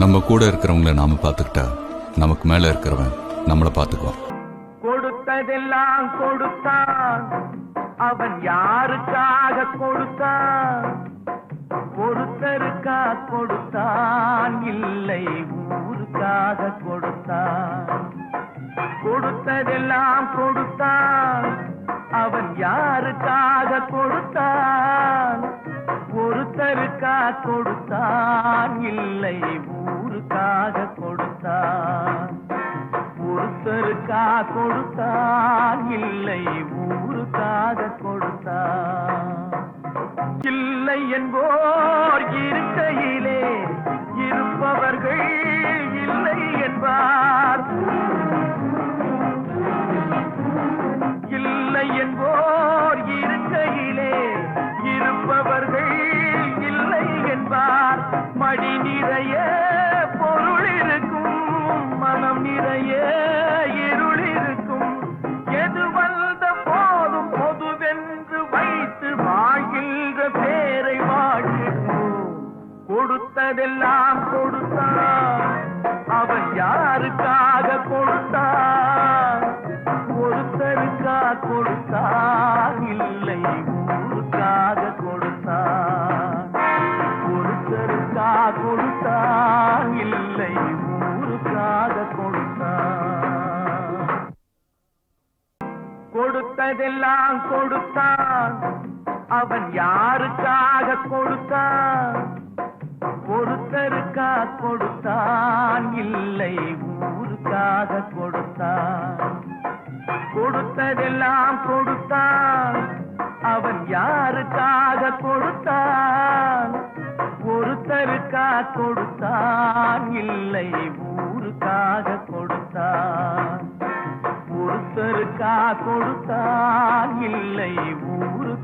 நம்ம கூட இருக்கிறவங்கள நாம பார்த்துக்கிட்டா நமக்கு மேல இருக்கிறவன் நம்மளை பார்த்துக்குவான். கொடுத்ததெல்லாம் கொடுத்தான், அவன் யாருக்காக கொடுத்தான்? ஒருத்தருக்கா கொடுத்தான், இல்லை ஊருக்காக கொடுத்தான். கொடுத்ததெல்லாம் கொடுத்தான், அவன் யாருக்காக கொடுத்தான்? ஒருத்தருக்கா கொடுத்தான், இல்லை ஊருக்காக கொடுத்தான். ஒருத்தருக்கா கொடுத்தான், இல்லை ஊருக்காக கொடுத்தான். இல்லை என்போர் இருக்கையிலே இருப்பவர்கள் இல்லை என்பார். இல்லை என்போர் இருக்கையிலே இருப்பவர்கள் இல்லை என்பார். மடி நிறைய பொருள் இருக்கும், மனம் நிறைய இருள் இருக்கும். எது வந்த போதும் பொதுவென்று வைத்து வாழ்கின்ற பேரை வாழ்கிறோம். கொடுத்ததெல்லாம் கொடுத்தான், அவன் யாருக்காக கொடுத்தான்? ஒருத்தருக்கா கொடுத்தான், இல்லை ஊருக்காக கொடுத்தான். ஒருத்தருக்கா கொடுத்தான், இல்லை ஊருக்காக கொடுத்தான். கொடுத்ததெல்லாம் கொடுத்தான், அவன் யாருக்காக கொடுத்தான்? ஒருத்தருக்கா கொடுத்தான், இல்லை ஊருக்காக கொடுத்தான். கொடுத்ததெல்லாம் கொடுத்தான், அவன் யாருக்காக கொடுத்தான்? ஒருத்தருக்கா கொடுத்தான், இல்லை ஊருக்காக கொடுத்தான். ஒருத்தருக்கா கொடுத்தான், இல்லை ஊருக்காக